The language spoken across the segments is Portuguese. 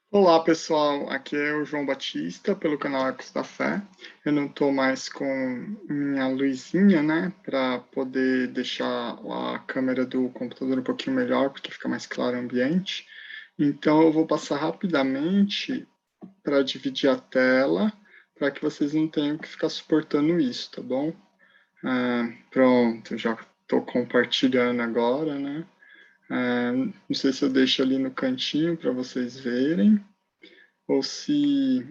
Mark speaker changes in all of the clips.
Speaker 1: Olá, pessoal. Aqui é o João Batista, pelo canal Ecos da Fé. Eu não estou mais com minha luzinha, né, para poder deixar a câmera do computador um pouquinho melhor, porque fica mais claro o ambiente. Então, eu vou passar rapidamente para dividir a tela, para que vocês não tenham que ficar suportando isso, tá bom? Pronto, já estou compartilhando agora, né? Não sei se eu deixo ali no cantinho para vocês verem ou se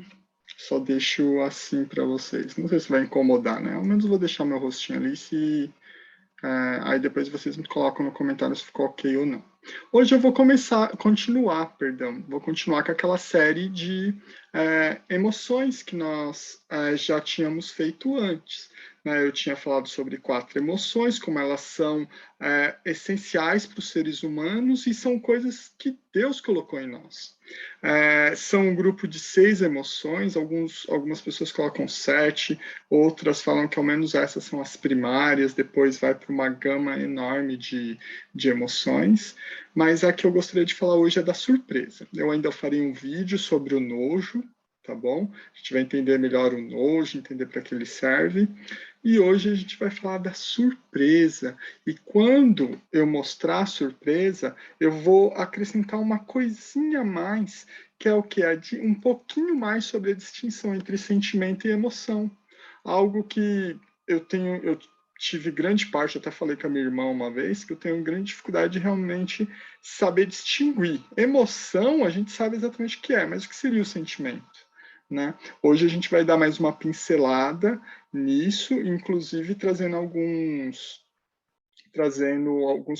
Speaker 1: só deixo assim para vocês. Não sei se vai incomodar, né? Ao menos eu vou deixar meu rostinho ali, aí depois vocês me colocam no comentário se ficou ok ou não. Hoje eu vou vou continuar com aquela série de emoções que nós já tínhamos feito antes. Né? Eu tinha falado sobre 4 emoções, como elas são essenciais para os seres humanos e são coisas que Deus colocou em nós. São um grupo de 6 emoções, algumas pessoas colocam 7, outras falam que ao menos essas são as primárias, depois vai para uma gama enorme de emoções, mas a que eu gostaria de falar hoje é da surpresa. Eu ainda farei um vídeo sobre o nojo, tá bom? A gente vai entender melhor o nojo, entender para que ele serve, e hoje a gente vai falar da surpresa. E quando eu mostrar a surpresa, eu vou acrescentar uma coisinha a mais, que é o que? Um pouquinho mais sobre a distinção entre sentimento e emoção. Algo que eu tive grande parte, até falei com a minha irmã uma vez, que eu tenho grande dificuldade de realmente saber distinguir. Emoção, a gente sabe exatamente o que é, mas o que seria o sentimento? Né? Hoje a gente vai dar mais uma pincelada nisso, inclusive trazendo alguns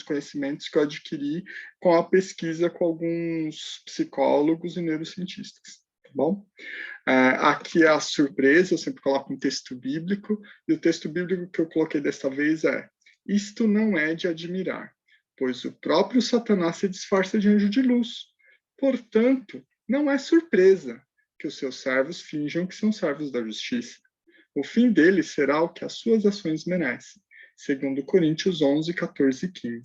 Speaker 1: conhecimentos que eu adquiri com a pesquisa com alguns psicólogos e neurocientistas, tá bom? Aqui é a surpresa, eu sempre coloco um texto bíblico, e o texto bíblico que eu coloquei desta vez é: isto não é de admirar, pois o próprio Satanás se disfarça de anjo de luz. Portanto, não é surpresa que os seus servos finjam que são servos da justiça. O fim deles será o que as suas ações merecem. Segundo Coríntios 11, 14 e 15.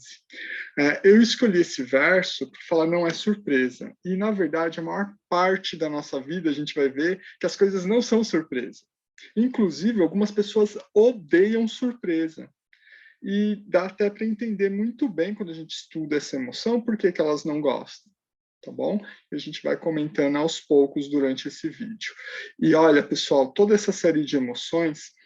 Speaker 1: Eu escolhi esse verso para falar não é surpresa. E, na verdade, a maior parte da nossa vida a gente vai ver que as coisas não são surpresa. Inclusive, algumas pessoas odeiam surpresa. E dá até para entender muito bem quando a gente estuda essa emoção, por que elas não gostam. Tá bom? E a gente vai comentando aos poucos durante esse vídeo. E olha, pessoal, toda essa série de emoções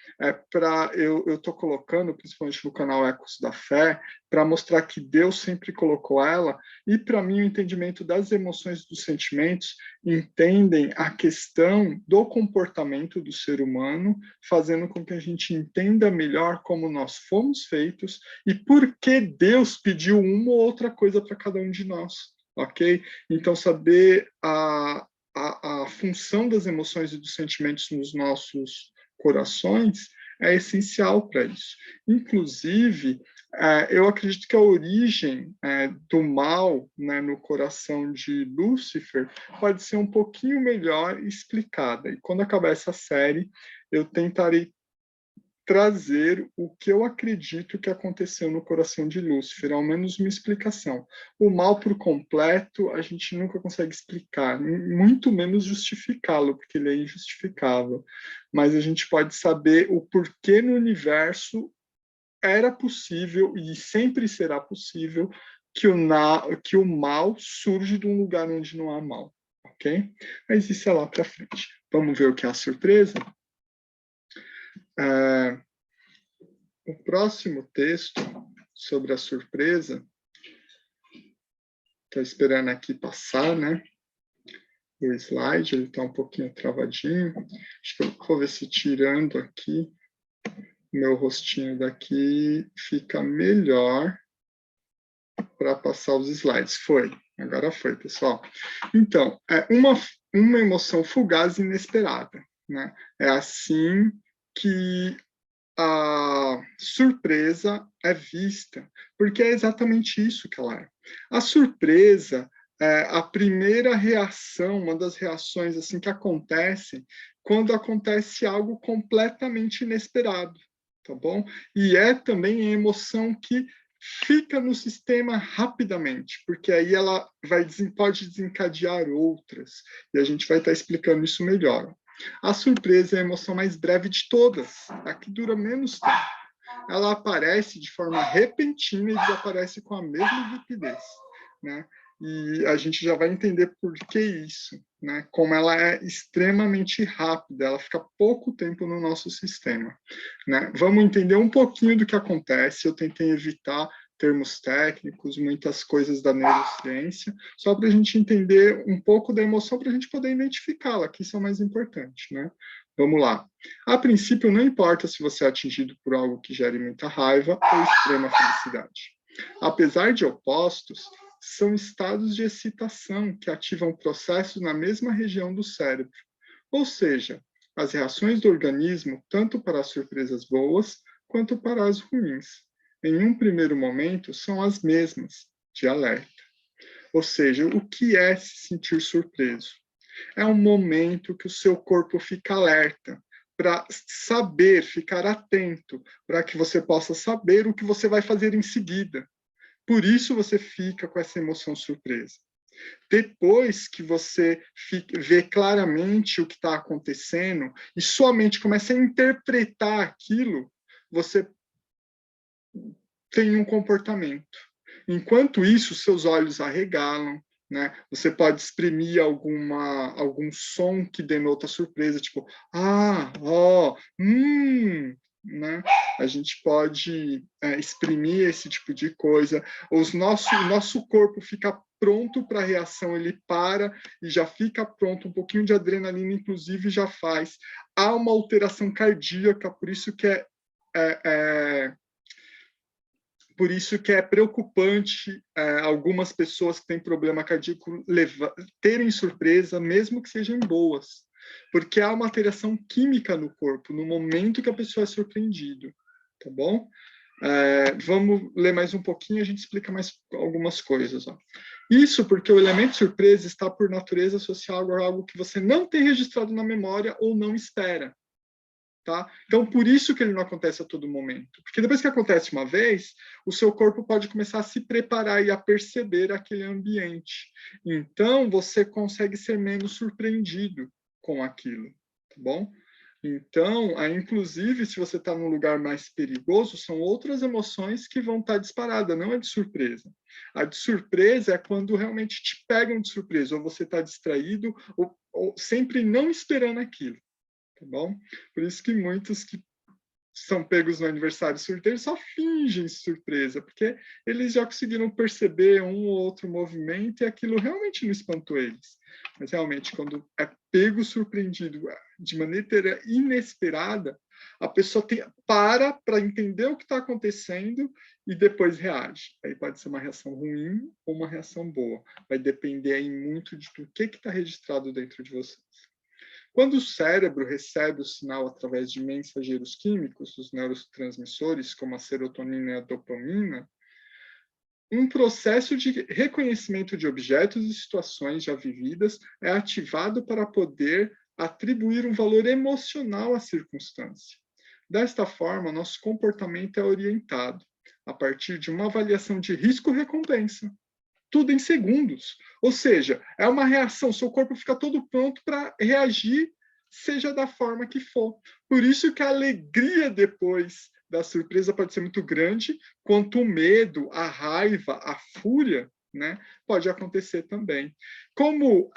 Speaker 1: eu estou colocando, principalmente no canal Ecos da Fé, para mostrar que Deus sempre colocou ela, e para mim o entendimento das emoções e dos sentimentos entendem a questão do comportamento do ser humano, fazendo com que a gente entenda melhor como nós fomos feitos e por que Deus pediu uma ou outra coisa para cada um de nós. Ok? Então, saber a função das emoções e dos sentimentos nos nossos corações é essencial para isso. Inclusive, eu acredito que a origem do mal, né, no coração de Lúcifer pode ser um pouquinho melhor explicada. E quando acabar essa série, eu tentarei trazer o que eu acredito que aconteceu no coração de Lúcifer, ao menos uma explicação. O mal por completo a gente nunca consegue explicar, muito menos justificá-lo, porque ele é injustificável. Mas a gente pode saber o porquê no universo era possível e sempre será possível que o mal surge de um lugar onde não há mal, ok? Mas isso é lá para frente. Vamos ver o que é a surpresa? O próximo texto sobre a surpresa, estou esperando aqui passar, né? O slide, ele está um pouquinho travadinho. Acho que eu vou ver se tirando aqui, meu rostinho daqui fica melhor para passar os slides. Foi, agora foi, pessoal. Então, é uma emoção fugaz e inesperada, né? É assim que a surpresa é vista, porque é exatamente isso que ela é. A surpresa é a primeira reação, uma das reações assim que acontecem quando acontece algo completamente inesperado, tá bom? E é também a emoção que fica no sistema rapidamente, porque aí ela pode desencadear outras, e a gente vai estar explicando isso melhor. A surpresa é a emoção mais breve de todas, a que dura menos tempo. Ela aparece de forma repentina e desaparece com a mesma rapidez, né? E a gente já vai entender por que isso, né? Como ela é extremamente rápida, ela fica pouco tempo no nosso sistema, né? Vamos entender um pouquinho do que acontece. Eu tentei evitar termos técnicos, muitas coisas da neurociência, só para a gente entender um pouco da emoção, para a gente poder identificá-la, que isso é o mais importante, né? Vamos lá. A princípio, não importa se você é atingido por algo que gere muita raiva ou extrema felicidade. Apesar de opostos, são estados de excitação que ativam processos na mesma região do cérebro. Ou seja, as reações do organismo, tanto para as surpresas boas quanto para as ruins, em um primeiro momento, são as mesmas, de alerta. Ou seja, o que é se sentir surpreso? É um momento que o seu corpo fica alerta, para saber, ficar atento, para que você possa saber o que você vai fazer em seguida. Por isso você fica com essa emoção surpresa. Depois que você vê claramente o que está acontecendo e sua mente começa a interpretar aquilo, você tem um comportamento. Enquanto isso, seus olhos arregalam, né? Você pode exprimir algum som que denota surpresa, tipo, né? A gente pode exprimir esse tipo de coisa. O nosso corpo fica pronto para a reação, ele para e já fica pronto, um pouquinho de adrenalina, inclusive, já faz. Há uma alteração cardíaca, por isso que é preocupante algumas pessoas que têm problema cardíaco terem surpresa, mesmo que sejam boas, porque há uma alteração química no corpo no momento que a pessoa é surpreendida, tá bom? Vamos ler mais um pouquinho, a gente explica mais algumas coisas. Ó. Isso porque o elemento surpresa está, por natureza, associado a algo que você não tem registrado na memória ou não espera. Tá? Então, por isso que ele não acontece a todo momento. Porque depois que acontece uma vez, o seu corpo pode começar a se preparar e a perceber aquele ambiente. Então, você consegue ser menos surpreendido com aquilo, tá bom? Então, inclusive, se você está num lugar mais perigoso, são outras emoções que vão estar disparadas, não a de surpresa. A de surpresa é quando realmente te pegam de surpresa, ou você está distraído, ou sempre não esperando aquilo. Tá bom? Por isso que muitos que são pegos no aniversário surpresa só fingem surpresa, porque eles já conseguiram perceber um ou outro movimento e aquilo realmente não espantou eles. Mas realmente, quando é pego surpreendido de maneira inesperada, a pessoa para entender o que está acontecendo e depois reage. Aí pode ser uma reação ruim ou uma reação boa. Vai depender aí muito do que está registrado dentro de vocês. Quando o cérebro recebe o sinal através de mensageiros químicos, os neurotransmissores, como a serotonina e a dopamina, um processo de reconhecimento de objetos e situações já vividas é ativado para poder atribuir um valor emocional à circunstância. Desta forma, nosso comportamento é orientado a partir de uma avaliação de risco-recompensa. Tudo em segundos. Ou seja, é uma reação, seu corpo fica todo pronto para reagir, seja da forma que for. Por isso que a alegria depois da surpresa pode ser muito grande, quanto o medo, a raiva, a fúria, né, pode acontecer também. Como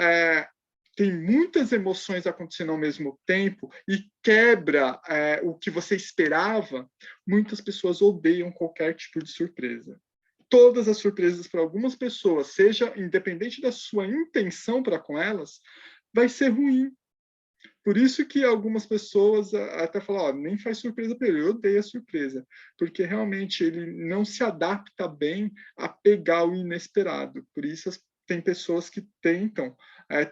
Speaker 1: tem muitas emoções acontecendo ao mesmo tempo e quebra o que você esperava, muitas pessoas odeiam qualquer tipo de surpresa. Todas as surpresas para algumas pessoas, seja independente da sua intenção para com elas, vai ser ruim. Por isso que algumas pessoas até falam, nem faz surpresa para ele, eu odeio a surpresa, porque realmente ele não se adapta bem a pegar o inesperado. Por isso tem pessoas que tentam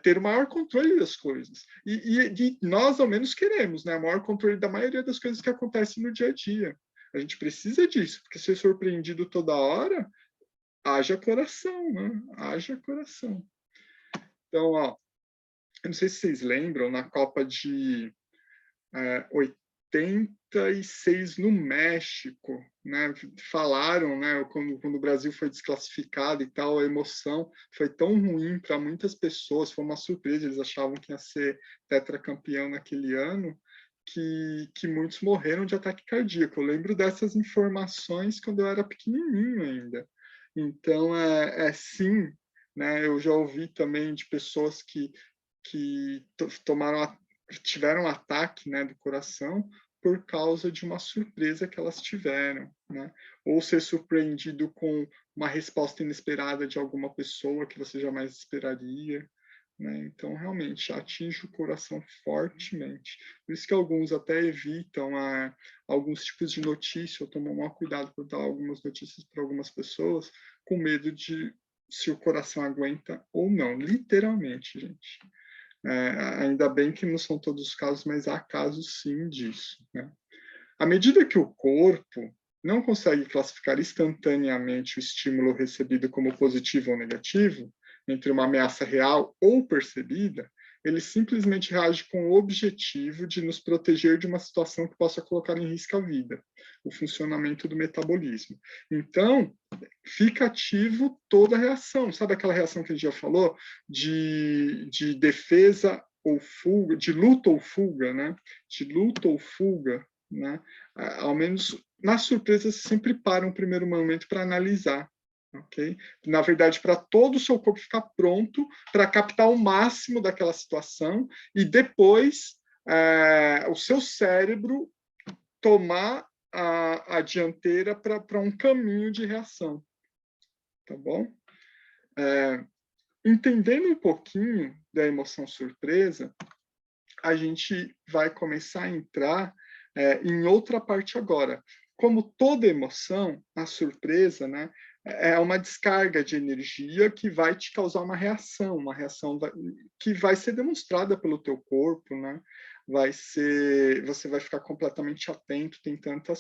Speaker 1: ter o maior controle das coisas. E nós, ao menos, queremos, né? O maior controle da maioria das coisas que acontecem no dia a dia. A gente precisa disso, porque ser surpreendido toda hora, haja coração, né? Haja coração. Então, ó, eu não sei se vocês lembram, na Copa de 86 no México, né? Falaram, né? Quando o Brasil foi desclassificado e tal, a emoção foi tão ruim para muitas pessoas, foi uma surpresa, eles achavam que ia ser tetracampeão naquele ano, que muitos morreram de ataque cardíaco. Eu lembro dessas informações quando eu era pequenininho ainda. Então, sim, né? Eu já ouvi também de pessoas que tiveram um ataque, né, do coração por causa de uma surpresa que elas tiveram, né? Ou ser surpreendido com uma resposta inesperada de alguma pessoa que você jamais esperaria, né? Então, realmente, atinge o coração fortemente. Por isso que alguns até evitam alguns tipos de notícia, ou tomam maior cuidado por dar algumas notícias para algumas pessoas, com medo de se o coração aguenta ou não, literalmente, gente. Ainda bem que não são todos os casos, mas há casos sim disso, né? À medida que o corpo não consegue classificar instantaneamente o estímulo recebido como positivo ou negativo, entre uma ameaça real ou percebida, ele simplesmente reage com o objetivo de nos proteger de uma situação que possa colocar em risco a vida, o funcionamento do metabolismo. Então, fica ativo toda a reação. Sabe aquela reação que a gente já falou? De defesa ou fuga, de luta ou fuga, né? De luta ou fuga, né? Ao menos na surpresa, você sempre para um primeiro momento para analisar, ok? Na verdade, para todo o seu corpo ficar pronto para captar o máximo daquela situação e depois o seu cérebro tomar a dianteira para um caminho de reação, tá bom? Entendendo um pouquinho da emoção surpresa, a gente vai começar a entrar em outra parte agora. Como toda emoção, a surpresa, né, é uma descarga de energia que vai te causar uma reação que vai ser demonstrada pelo teu corpo, né? Você vai ficar completamente atento, tentando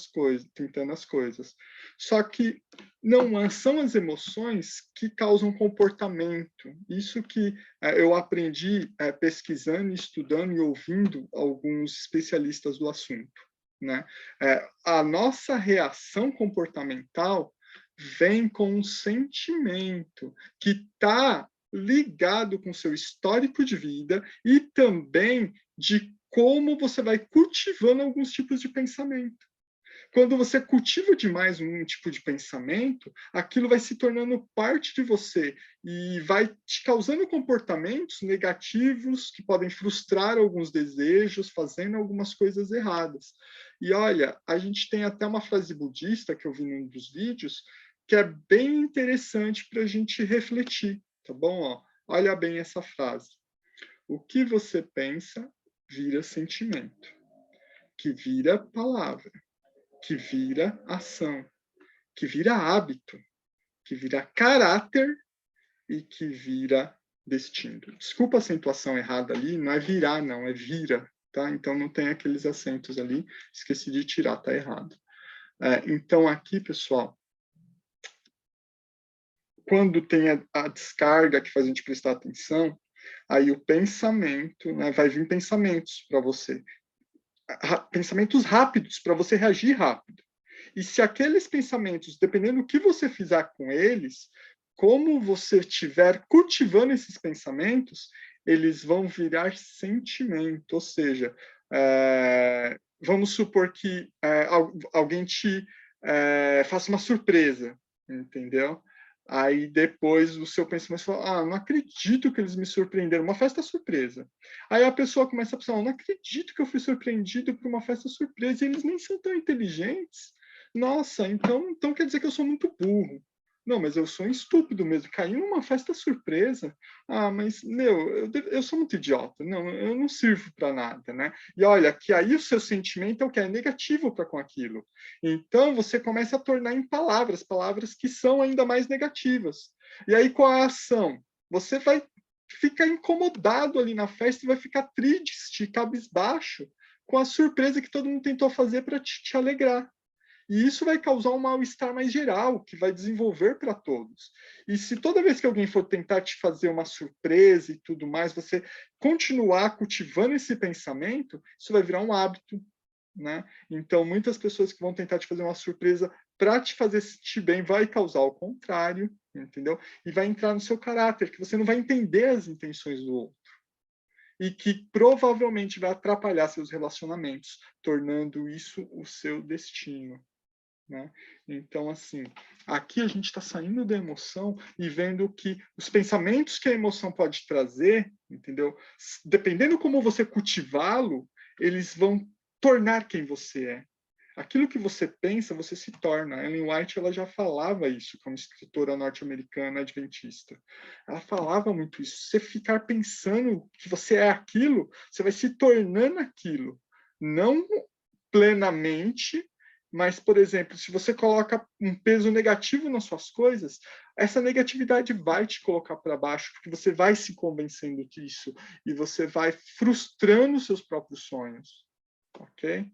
Speaker 1: as coisas. Só que não são as emoções que causam comportamento. Isso que eu aprendi pesquisando, estudando e ouvindo alguns especialistas do assunto, né? A nossa reação comportamental vem com um sentimento que está ligado com seu histórico de vida e também de como você vai cultivando alguns tipos de pensamento. Quando você cultiva demais um tipo de pensamento, aquilo vai se tornando parte de você e vai te causando comportamentos negativos que podem frustrar alguns desejos, fazendo algumas coisas erradas. E olha, a gente tem até uma frase budista que eu vi num dos vídeos, que é bem interessante para a gente refletir, tá bom? Olha bem essa frase. O que você pensa vira sentimento, que vira palavra, que vira ação, que vira hábito, que vira caráter e que vira destino. Desculpa a acentuação errada ali, não é virar, não, é vira, tá? Então não tem aqueles acentos ali, esqueci de tirar, tá errado. Então aqui, pessoal, quando tem a descarga que faz a gente prestar atenção, aí o pensamento, né, vai vir pensamentos para você, pensamentos rápidos para você reagir rápido. E se aqueles pensamentos, dependendo do que você fizer com eles, como você estiver cultivando esses pensamentos, eles vão virar sentimento. Ou seja, vamos supor que alguém te faça uma surpresa, entendeu? Aí depois o seu pensamento fala, não acredito que eles me surpreenderam, uma festa surpresa. Aí a pessoa começa a pensar, não acredito que eu fui surpreendido por uma festa surpresa, e eles nem são tão inteligentes. Nossa, então quer dizer que eu sou muito burro. Não, mas eu sou um estúpido mesmo. Caiu numa festa surpresa. Mas, eu sou muito idiota. Não, eu não sirvo para nada, né? E olha, que aí o seu sentimento é o que? É negativo para com aquilo. Então, você começa a tornar em palavras que são ainda mais negativas. E aí, qual a ação? Você vai ficar incomodado ali na festa e vai ficar triste, cabisbaixo, com a surpresa que todo mundo tentou fazer para te alegrar. E isso vai causar um mal-estar mais geral, que vai desenvolver para todos. E se toda vez que alguém for tentar te fazer uma surpresa e tudo mais, você continuar cultivando esse pensamento, isso vai virar um hábito. né? Então, muitas pessoas que vão tentar te fazer uma surpresa para te fazer sentir bem vai causar o contrário, entendeu? E vai entrar no seu caráter, que você não vai entender as intenções do outro. E que provavelmente vai atrapalhar seus relacionamentos, tornando isso o seu destino. Né? Então, assim, aqui a gente está saindo da emoção e vendo que os pensamentos que a emoção pode trazer, entendeu? Dependendo como você cultivá-lo, eles vão tornar quem você é. Aquilo que você pensa, você se torna. A Ellen White ela já falava isso, como escritora norte-americana adventista. Ela falava muito isso. Você ficar pensando que você é aquilo, você vai se tornando aquilo. Não plenamente, mas, por exemplo, se você coloca um peso negativo nas suas coisas, essa negatividade vai te colocar para baixo, porque você vai se convencendo disso e você vai frustrando seus próprios sonhos, ok?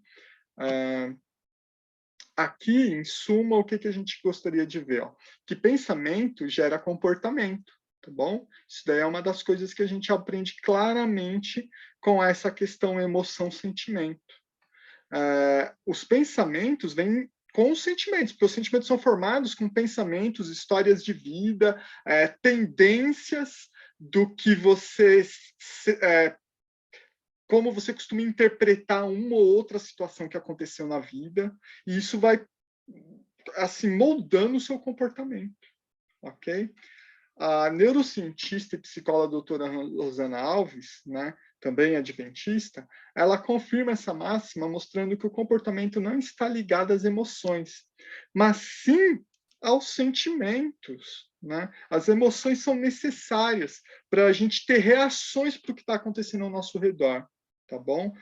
Speaker 1: Aqui, em suma, o que a gente gostaria de ver? Ó? Que pensamento gera comportamento, tá bom? Isso daí é uma das coisas que a gente aprende claramente com essa questão emoção-sentimento. Os pensamentos vêm com os sentimentos, porque os sentimentos são formados com pensamentos, histórias de vida, tendências do que você como você costuma interpretar uma ou outra situação que aconteceu na vida, e isso vai assim moldando o seu comportamento, ok? A neurocientista e psicóloga doutora Rosana Alves, né, também adventista, ela confirma essa máxima mostrando que o comportamento não está ligado às emoções, mas sim aos sentimentos. Né? As emoções são necessárias para a gente ter reações para o que está acontecendo ao nosso redor. Tá bom?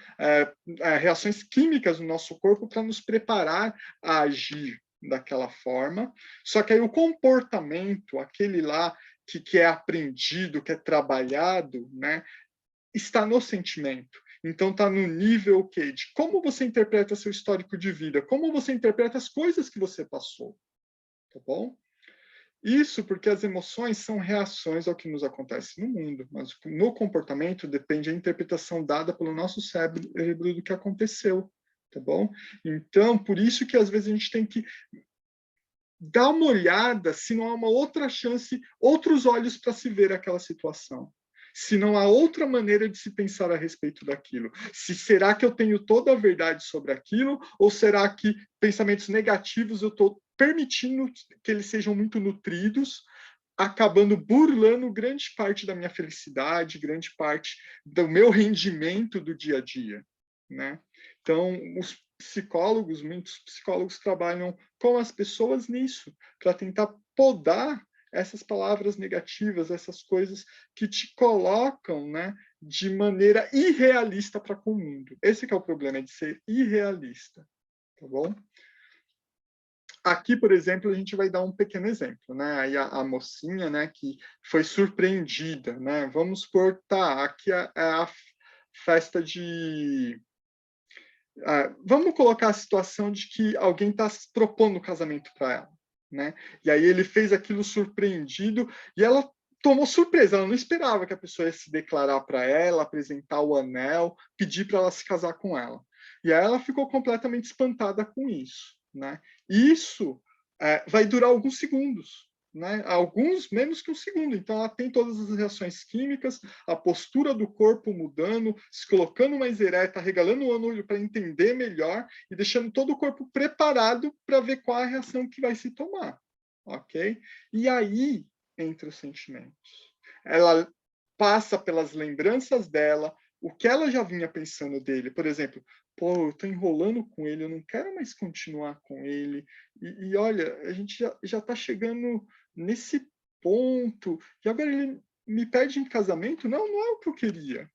Speaker 1: Reações químicas no nosso corpo para nos preparar a agir daquela forma. Só que aí o comportamento, aquele lá que é aprendido, que é trabalhado, né, está no sentimento. Então está no nível okay, de como você interpreta seu histórico de vida, como você interpreta as coisas que você passou. Tá bom? Isso porque as emoções são reações ao que nos acontece no mundo, mas no comportamento depende da interpretação dada pelo nosso cérebro do que aconteceu, tá bom? Então, por isso que às vezes a gente tem que dar uma olhada se não há uma outra chance, outros olhos para se ver aquela situação. Se não há outra maneira de se pensar a respeito daquilo. Se será que eu tenho toda a verdade sobre aquilo ou será que pensamentos negativos eu estou permitindo que eles sejam muito nutridos, acabando burlando grande parte da minha felicidade, grande parte do meu rendimento do dia a dia, né? Então, os psicólogos, muitos psicólogos trabalham com as pessoas nisso, para tentar podar essas palavras negativas, essas coisas que te colocam, né, de maneira irrealista para com o mundo. Esse que é o problema, é de ser irrealista, tá bom? Aqui, por exemplo, a gente vai dar um pequeno exemplo, né? Aí a mocinha, né, que foi surpreendida, né? Vamos supor, tá, aqui é a festa de... vamos colocar a situação de que alguém está propondo o casamento para ela, né? E aí ele fez aquilo surpreendido e ela tomou surpresa, ela não esperava que a pessoa ia se declarar para ela, apresentar o anel, pedir para ela se casar com ela. E aí ela ficou completamente espantada com isso, né? Isso vai durar alguns segundos, né? Alguns menos que um segundo. Então ela tem todas as reações químicas, a postura do corpo mudando, se colocando mais ereta, regalando o olho para entender melhor e deixando todo o corpo preparado para ver qual a reação que vai se tomar, ok? E aí entra os sentimentos. Ela passa pelas lembranças dela, o que ela já vinha pensando dele. Por exemplo, pô, eu tô enrolando com ele, eu não quero mais continuar com ele. E olha, a gente já tá chegando nesse ponto, e agora ele me pede em casamento? Não, não é o que eu queria,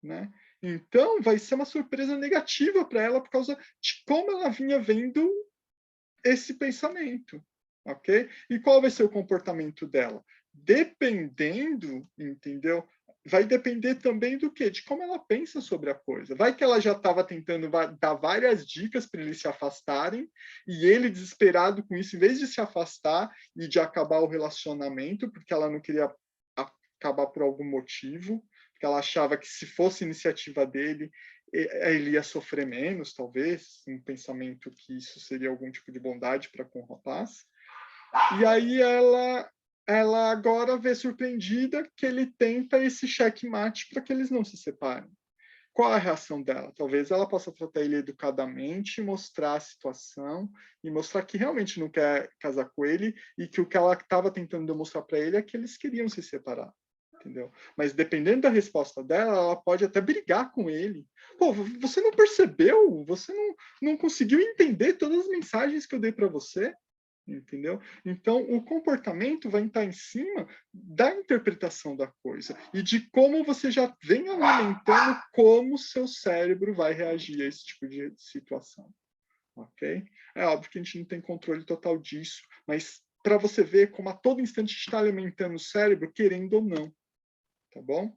Speaker 1: né? Então, vai ser uma surpresa negativa para ela por causa de como ela vinha vendo esse pensamento, ok? E qual vai ser o comportamento dela? Dependendo, entendeu? Vai depender também do quê? De como ela pensa sobre a coisa. Vai que ela já estava tentando dar várias dicas para eles se afastarem, e ele, desesperado com isso, em vez de se afastar e de acabar o relacionamento, porque ela não queria acabar por algum motivo, porque ela achava que se fosse iniciativa dele, ele ia sofrer menos, talvez, um pensamento que isso seria algum tipo de bondade para com o rapaz. E aí ela agora vê surpreendida que ele tenta esse checkmate para que eles não se separem. Qual a reação dela? Talvez ela possa tratar ele educadamente, mostrar a situação e mostrar que realmente não quer casar com ele e que o que ela estava tentando demonstrar para ele é que eles queriam se separar. Entendeu? Mas dependendo da resposta dela, ela pode até brigar com ele. Pô, você não percebeu? Você não conseguiu entender todas as mensagens que eu dei para você? Entendeu? Então, o comportamento vai estar em cima da interpretação da coisa e de como você já vem alimentando como o seu cérebro vai reagir a esse tipo de situação. Ok? É óbvio que a gente não tem controle total disso, mas para você ver como a todo instante está alimentando o cérebro, querendo ou não. Tá bom?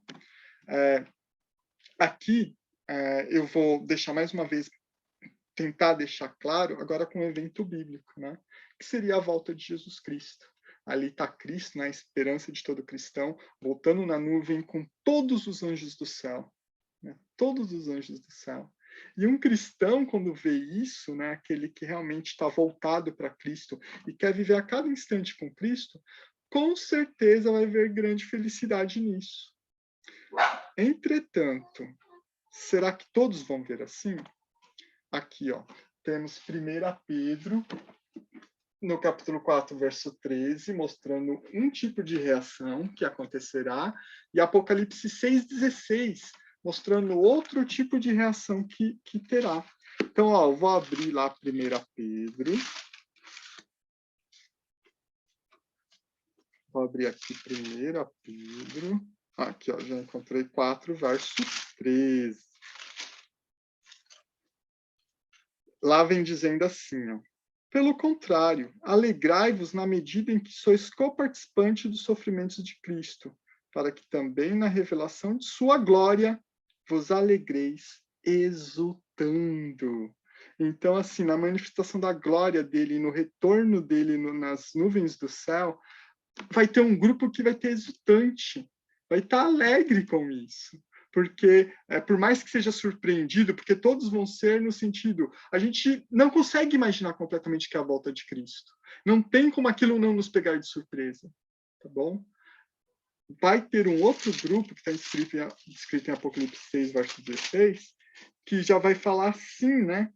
Speaker 1: Aqui, eu vou deixar mais uma vez, tentar deixar claro, agora com um evento bíblico, né? Que seria a volta de Jesus Cristo. Ali está Cristo, né? A esperança de todo cristão, voltando na nuvem com todos os anjos do céu. Né? Todos os anjos do céu. E um cristão, quando vê isso, né, aquele que realmente está voltado para Cristo e quer viver a cada instante com Cristo, com certeza vai ver grande felicidade nisso. Entretanto, será que todos vão ver assim? Aqui, ó, temos 1 Pedro, no capítulo 4, verso 13, mostrando um tipo de reação que acontecerá, e Apocalipse 6,16, mostrando outro tipo de reação que terá. Então, ó, eu vou abrir lá 1 Pedro. Vou abrir aqui 1 Pedro. Aqui, ó, já encontrei 4, verso 13. Lá vem dizendo assim, ó. Pelo contrário, alegrai-vos na medida em que sois coparticipante dos sofrimentos de Cristo, para que também na revelação de sua glória vos alegreis exultando. Então, assim, na manifestação da glória dele, no retorno dele nas nuvens do céu, vai ter um grupo que vai ter exultante, vai estar alegre com isso. Porque, por mais que seja surpreendido, porque todos vão ser no sentido, a gente não consegue imaginar completamente que é a volta de Cristo. Não tem como aquilo não nos pegar de surpresa, tá bom? Vai ter um outro grupo, que está escrito em Apocalipse 6, verso 16, que já vai falar assim, né?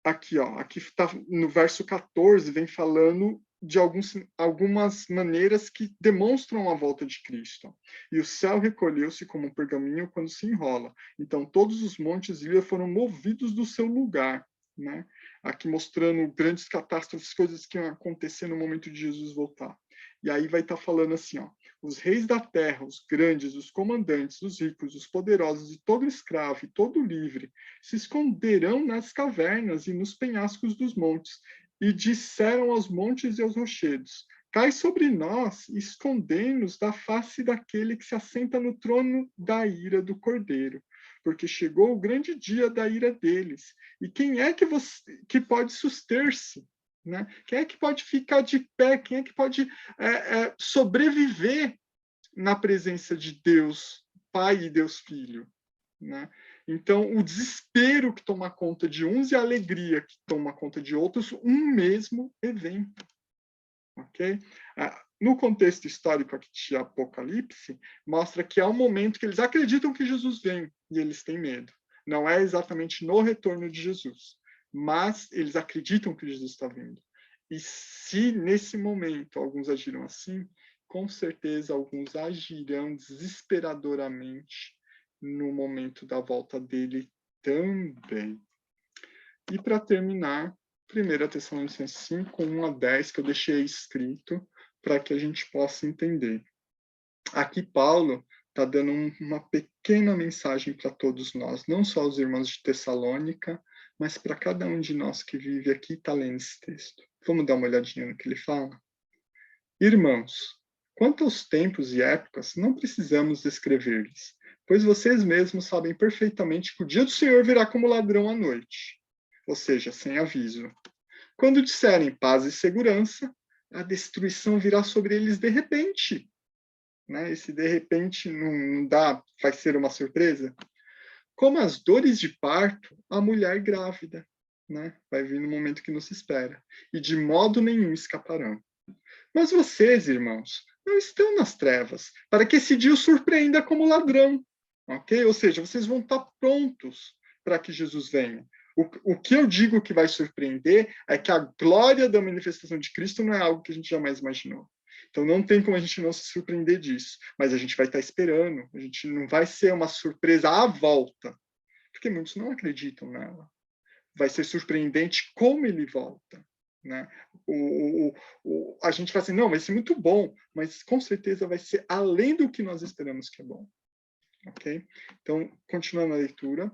Speaker 1: Aqui, ó, aqui está no verso 14, vem falando de algumas maneiras que demonstram a volta de Cristo. E o céu recolheu-se como um pergaminho quando se enrola. Então, todos os montes e ilhas foram movidos do seu lugar. Né? Aqui mostrando grandes catástrofes, coisas que iam acontecer no momento de Jesus voltar. E aí vai estar falando assim, ó, os reis da terra, os grandes, os comandantes, os ricos, os poderosos, e todo escravo e todo livre, se esconderão nas cavernas e nos penhascos dos montes, e disseram aos montes e aos rochedos, cai sobre nós e escondei-nos da face daquele que se assenta no trono da ira do Cordeiro, porque chegou o grande dia da ira deles. E quem é que pode suster-se? Né? Quem é que pode ficar de pé? Quem é que pode sobreviver na presença de Deus Pai e Deus Filho? Né? Então, o desespero que toma conta de uns e a alegria que toma conta de outros, um mesmo evento. Ok? No contexto histórico aqui de Apocalipse, mostra que há um momento que eles acreditam que Jesus vem e eles têm medo. Não é exatamente no retorno de Jesus, mas eles acreditam que Jesus está vindo. E se nesse momento alguns agiram assim, com certeza alguns agirão desesperadoramente no momento da volta dele também. E para terminar, 1 Tessalonicenses 5, 1 a 10, que eu deixei escrito para que a gente possa entender. Aqui Paulo está dando uma pequena mensagem para todos nós, não só os irmãos de Tessalônica, mas para cada um de nós que vive aqui e está lendo esse texto. Vamos dar uma olhadinha no que ele fala? Irmãos, quanto aos tempos e épocas, não precisamos descrever-lhes, pois vocês mesmos sabem perfeitamente que o dia do Senhor virá como ladrão à noite, ou seja, sem aviso. Quando disserem paz e segurança, a destruição virá sobre eles de repente. né? E se de repente não dá, vai ser uma surpresa? Como as dores de parto, a mulher grávida, né? Vai vir no momento que não se espera. E de modo nenhum escaparão. Mas vocês, irmãos, não estão nas trevas, para que esse dia os surpreenda como ladrão, ok? Ou seja, vocês vão estar prontos para que Jesus venha. O que eu digo que vai surpreender é que a glória da manifestação de Cristo não é algo que a gente jamais imaginou. Então não tem como a gente não se surpreender disso, mas a gente vai estar esperando, a gente não vai ser uma surpresa à volta, porque muitos não acreditam nela. Vai ser surpreendente como ele volta, né? A gente fala assim, não, vai ser muito bom, mas com certeza vai ser além do que nós esperamos que é bom, ok? Então, continuando a leitura,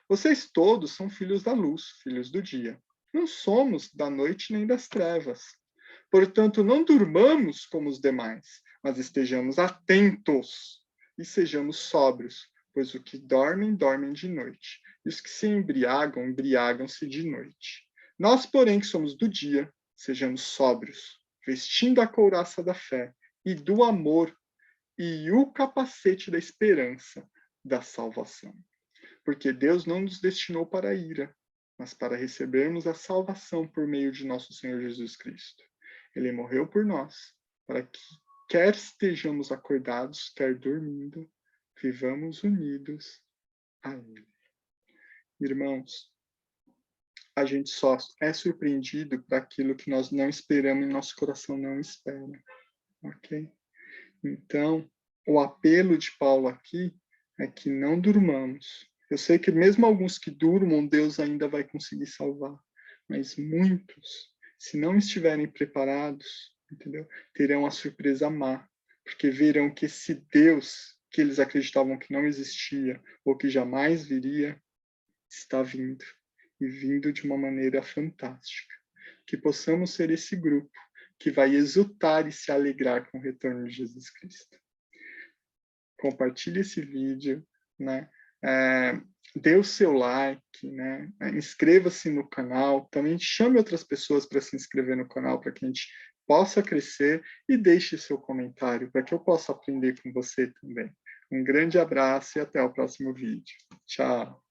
Speaker 1: vocês todos são filhos da luz, filhos do dia. Não somos da noite nem das trevas. Portanto, não durmamos como os demais, mas estejamos atentos e sejamos sóbrios, pois o que dormem, dormem de noite, e os que se embriagam, embriagam-se de noite. Nós, porém, que somos do dia, sejamos sóbrios, vestindo a couraça da fé e do amor e o capacete da esperança da salvação. Porque Deus não nos destinou para a ira, mas para recebermos a salvação por meio de nosso Senhor Jesus Cristo. Ele morreu por nós, para que, quer estejamos acordados, quer dormindo, vivamos unidos a Ele. Irmãos, a gente só é surpreendido por aquilo que nós não esperamos e nosso coração não espera, ok? Então, o apelo de Paulo aqui é que não durmamos. Eu sei que mesmo alguns que durmam, Deus ainda vai conseguir salvar, mas muitos, se não estiverem preparados, entendeu? Terão a surpresa má, porque verão que esse Deus que eles acreditavam que não existia ou que jamais viria, está vindo, e vindo de uma maneira fantástica. Que possamos ser esse grupo que vai exultar e se alegrar com o retorno de Jesus Cristo. Compartilhe esse vídeo, né? Dê o seu like, né? Inscreva-se no canal, também chame outras pessoas para se inscrever no canal, para que a gente possa crescer, e deixe seu comentário, para que eu possa aprender com você também. Um grande abraço e até o próximo vídeo. Tchau!